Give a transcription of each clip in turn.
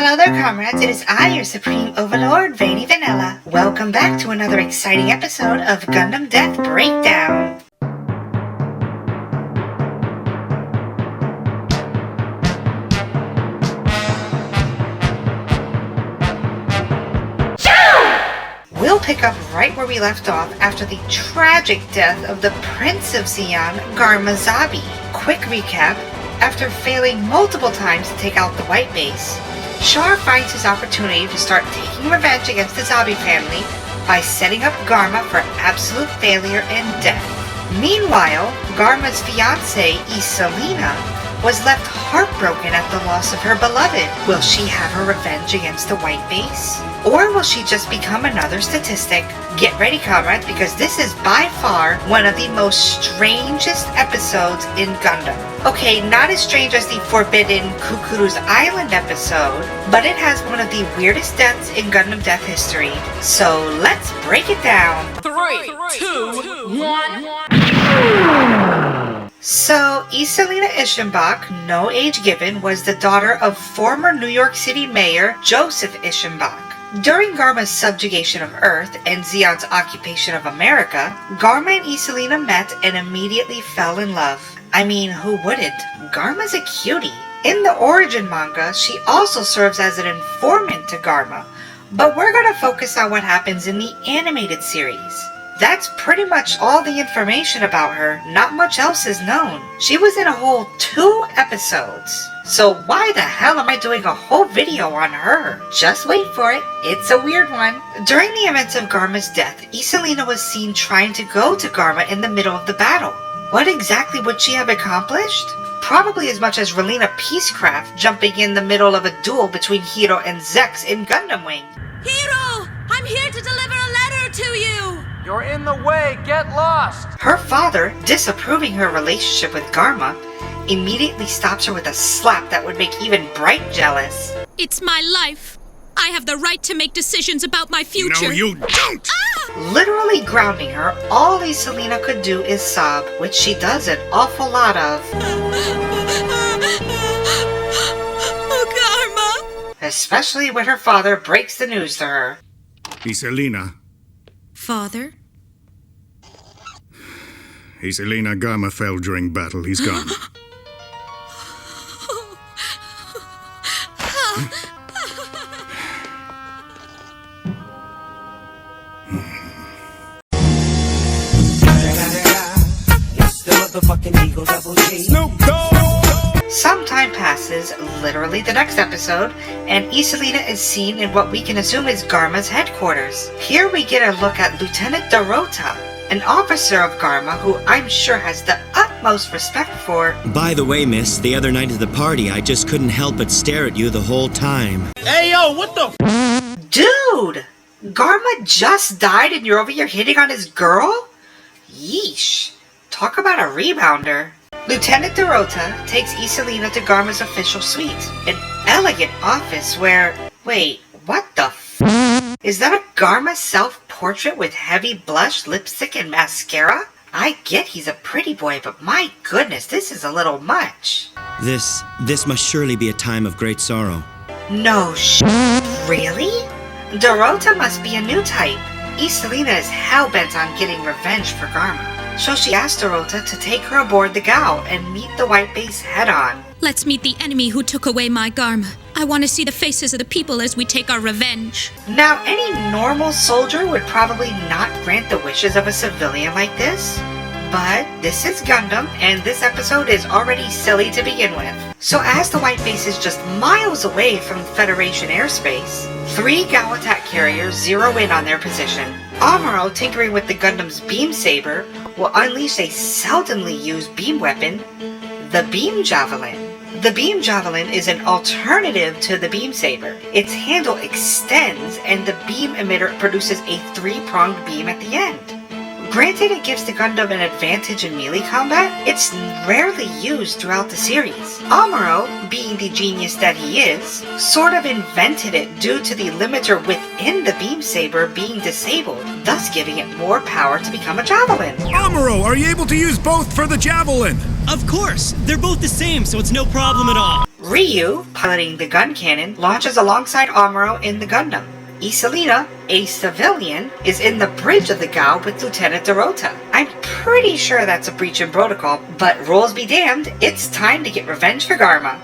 Hello there, comrades. It is I, your Supreme Overlord, Veiny Vanilla. Welcome back to another exciting episode of Gundam Death Breakdown. We'll pick up right where we left off after the tragic death of the Prince of Zeon, Garma Zabi. Quick recap: after failing multiple times to take out the White Base, Char finds his opportunity to start taking revenge against the Zabi family by setting up Garma for absolute failure and death. Meanwhile, Garma's fiancée, Icelina, was left heartbroken at the loss of her beloved. Will she have her revenge against the White Base? Or will she just become another statistic? Get ready, comrades, because this is by far one of the most strangest episodes in Gundam. Okay, not as strange as the forbidden Kukuru's Island episode, but it has one of the weirdest deaths in Gundam Death history. So let's break it down. 3, 2, 1. So, Icelina Ischenbach, no age given, was the daughter of former New York City Mayor Joseph Ischenbach. During Garma's subjugation of Earth and Zeon's occupation of America, Garma and Icelina met and immediately fell in love. I mean, who wouldn't? Garma's a cutie. In the Origin manga, she also serves as an informant to Garma, but we're going to focus on what happens in the animated series. That's pretty much all the information about her. Not much else is known. She was in a whole 2 episodes. So why the hell am I doing a whole video on her? Just wait for it. It's a weird one. During the events of Garma's death, Icelina was seen trying to go to Garma in the middle of the battle. What exactly would she have accomplished? Probably as much as Relena Peacecraft jumping in the middle of a duel between Hiro and Zex in Gundam Wing. Hiro! I'm here to deliver a letter to you! You're in the way, get lost! Her father, disapproving her relationship with Garma, immediately stops her with a slap that would make even Bright jealous. It's my life. I have the right to make decisions about my future. No, you don't! Literally grounding her, all Icelina could do is sob, which she does an awful lot of. Oh, Garma! Especially when her father breaks the news to her. Icelina. Father? Icelina, Garma fell during battle. He's gone. Some time passes, literally the next episode, and Icelina is seen in what we can assume is Garma's headquarters. Here we get a look at Lieutenant Dorota, an officer of Garma who I'm sure has the utmost respect for. By the way, miss, the other night at the party, I just couldn't help but stare at you the whole time. Hey, yo, what the Dude! Garma just died and you're over here hitting on his girl? Yeesh. Talk about a rebounder. Lieutenant Dorota takes Icelina to Garma's official suite, an elegant office where... Wait, what the f***? Is that a Garma self-portrait with heavy blush, lipstick, and mascara? I get he's a pretty boy, but my goodness, this is a little much. This must surely be a time of great sorrow. No really? Dorota must be a new type. Icelina is hell-bent on getting revenge for Garma. So she asked Dorota to take her aboard the Gao and meet the White Base head-on. Let's meet the enemy who took away my Garma. I want to see the faces of the people as we take our revenge. Now, any normal soldier would probably not grant the wishes of a civilian like this. But this is Gundam, and this episode is already silly to begin with. So as the White Base is just miles away from Federation airspace, 3 Gao attack carriers zero in on their position. Amuro, tinkering with the Gundam's beam saber, will unleash a seldomly used beam weapon, the Beam Javelin. The Beam Javelin is an alternative to the beam saber. Its handle extends and the beam emitter produces a 3-pronged beam at the end. Granted, it gives the Gundam an advantage in melee combat, it's rarely used throughout the series. Amuro, being the genius that he is, sort of invented it due to the limiter within the beam saber being disabled, thus giving it more power to become a javelin. Amuro, are you able to use both for the javelin? Of course! They're both the same, so it's no problem at all. Ryu, piloting the gun cannon, launches alongside Amuro in the Gundam. Icelina, a civilian, is in the bridge of the Gao with Lieutenant Dorota. I'm pretty sure that's a breach in protocol, but rules be damned, it's time to get revenge for Garma.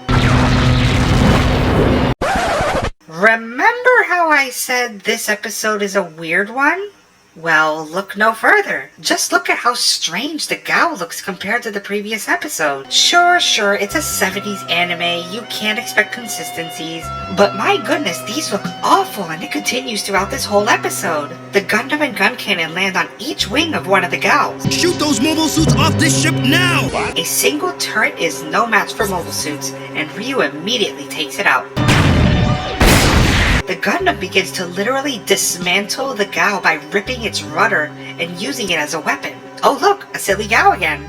Remember how I said this episode is a weird one? Well, look no further. Just look at how strange the Gao looks compared to the previous episode. Sure, it's a 70s anime, you can't expect consistencies, but my goodness, these look awful and it continues throughout this whole episode. The Gundam and gun cannon land on each wing of one of the Gaos. Shoot those mobile suits off this ship now! A single turret is no match for mobile suits, and Ryu immediately takes it out. The Gundam begins to literally dismantle the Gao by ripping its rudder and using it as a weapon. Oh look, a silly Gao again.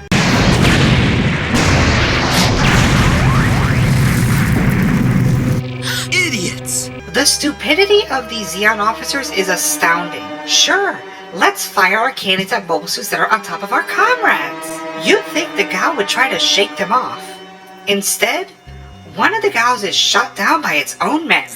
Idiots! The stupidity of these Zeon officers is astounding. Sure, let's fire our cannons at mobile suits that are on top of our comrades. You'd think the Gao would try to shake them off. Instead, one of the Gaos is shot down by its own men.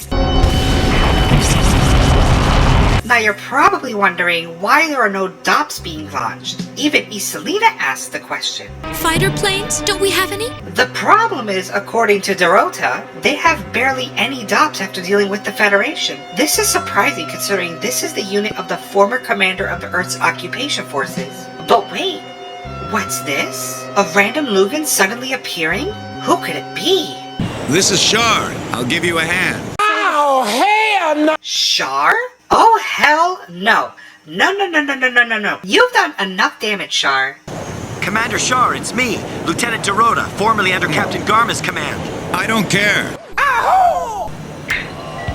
Now you're probably wondering why there are no DOPs being launched. Even Icelina asked the question. Fighter planes? Don't we have any? The problem is, according to Dorota, they have barely any DOPs after dealing with the Federation. This is surprising considering this is the unit of the former commander of the Earth's occupation forces. But wait, what's this? A random Lugan suddenly appearing? Who could it be? This is Shar. I'll give you a hand. Oh, hell no! Shar? Oh hell no. No. You've done enough damage, Shar. Commander Shar, it's me, Lieutenant Dorota, formerly under Captain Garma's command. I don't care. Ow!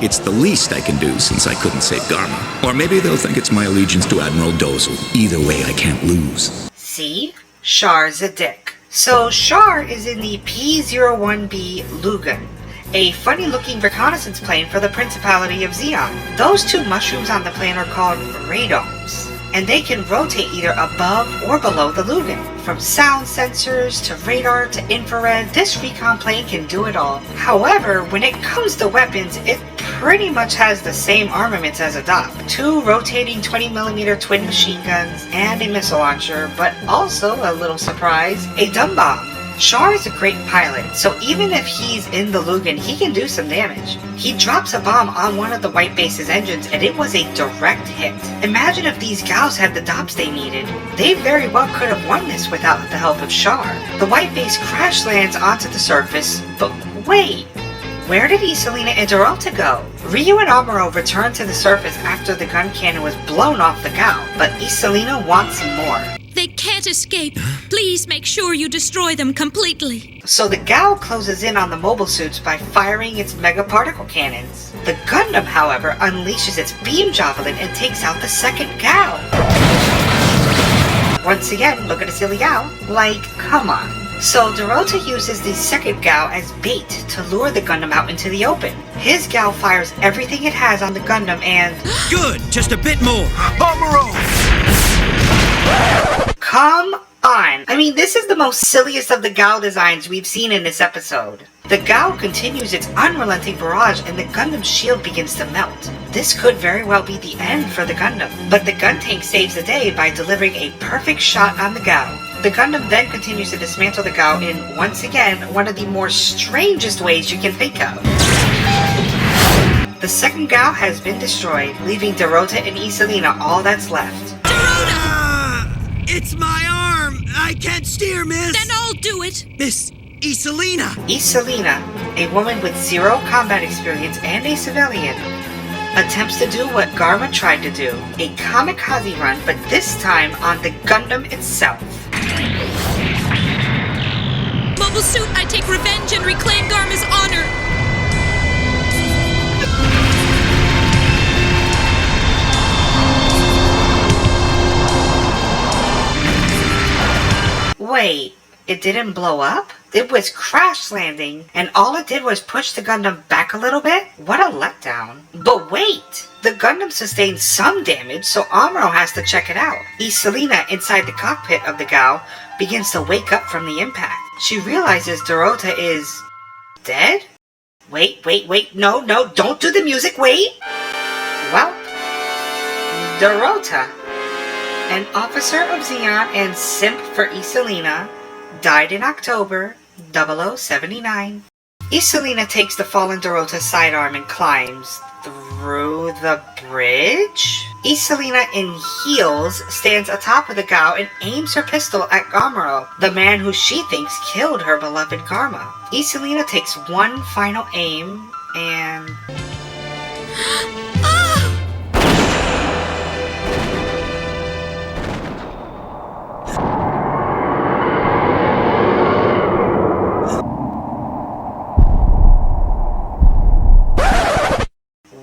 It's the least I can do since I couldn't save Garma. Or maybe they'll think it's my allegiance to Admiral Dozel. Either way, I can't lose. See? Shar's a dick. So Shar is in the P-01B Lugan, a funny-looking reconnaissance plane for the Principality of Zeon. Those two mushrooms on the plane are called radomes, and they can rotate either above or below the Lugan. From sound sensors to radar to infrared, this recon plane can do it all. However, when it comes to weapons, it pretty much has the same armaments as a DOP. 2 rotating 20mm twin machine guns and a missile launcher, but also, a little surprise, a dumb bomb. Shar is a great pilot, so even if he's in the Lugan, he can do some damage. He drops a bomb on one of the White Base's engines, and it was a direct hit. Imagine if these Gaos had the DOPs they needed. They very well could have won this without the help of Shar. The White Base crash lands onto the surface, but wait, where did Icelina and Dorota go? Ryu and Amuro return to the surface after the gun cannon was blown off the Gao, but Icelina wants more. They can't escape. Please make sure you destroy them completely. So the Gao closes in on the mobile suits by firing its mega particle cannons. The Gundam, however, unleashes its beam javelin and takes out the second Gao. Once again, look at a silly Gao. Like, come on. So Dorota uses the second Gao as bait to lure the Gundam out into the open. His Gao fires everything it has on the Gundam and... Good, just a bit more. Come on! I mean, this is the most silliest of the Gao designs we've seen in this episode. The Gao continues its unrelenting barrage and the Gundam's shield begins to melt. This could very well be the end for the Gundam, but the gun tank saves the day by delivering a perfect shot on the Gao. The Gundam then continues to dismantle the Gao in, once again, one of the more strangest ways you can think of. The second Gao has been destroyed, leaving Dorota and Icelina all that's left. It's my arm! I can't steer, miss! Then I'll do it. Miss Icelina! Icelina, a woman with 0 combat experience and a civilian, attempts to do what Garma tried to do, a kamikaze run, but this time on the Gundam itself. Mobile suit, I take revenge and reclaim Garma's honor. Wait, it didn't blow up? It was crash landing, and all it did was push the Gundam back a little bit? What a letdown. But wait! The Gundam sustained some damage, so Amuro has to check it out. Icelina, inside the cockpit of the Gao, begins to wake up from the impact. She realizes Dorota is... Dead? Wait, no, don't do the music, wait! Well, Dorota, an officer of Zeon and simp for Icelina, died in October 0079. Icelina takes the fallen Dorota's sidearm and climbs through the bridge? Icelina in heels stands atop of the Gao and aims her pistol at Gamero, the man who she thinks killed her beloved Garma. Icelina takes one final aim and...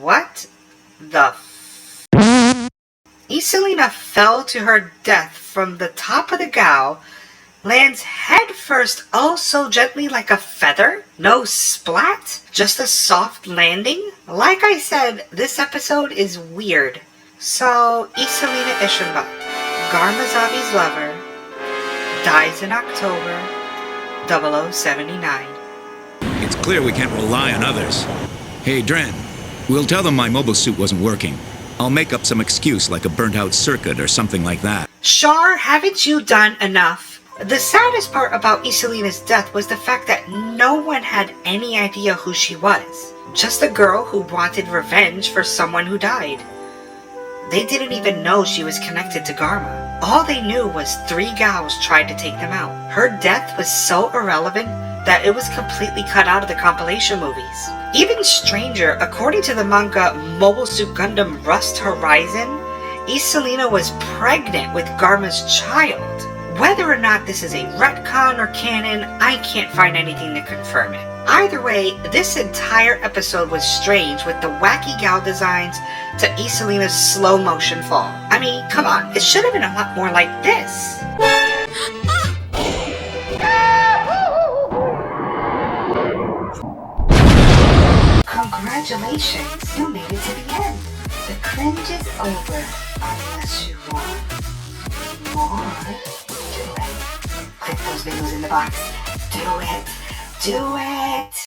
What the Icelina fell to her death from the top of the Gao, lands head first oh so gently like a feather, no splat, just a soft landing. Like I said, this episode is weird. So, Icelina Ischenbach, Garmazavi's lover, dies in October 0079. It's clear we can't rely on others. Hey, Dren, we'll tell them my mobile suit wasn't working. I'll make up some excuse like a burnt-out circuit or something like that. Char, haven't you done enough? The saddest part about Icelina's death was the fact that no one had any idea who she was. Just a girl who wanted revenge for someone who died. They didn't even know she was connected to Garma. All they knew was 3 Gaos tried to take them out. Her death was so irrelevant that it was completely cut out of the compilation movies. Even stranger, according to the manga Mobile Suit Gundam Rust Horizon, Icelina was pregnant with Garma's child. Whether or not this is a retcon or canon, I can't find anything to confirm it. Either way, this entire episode was strange with the wacky Gao designs to Icelina's slow motion fall. I mean, come on, it should have been a lot more like this. Congratulations, you made it to the end. The cringe is over, unless you want more. Do it. Click those videos in the box. Do it. Do it.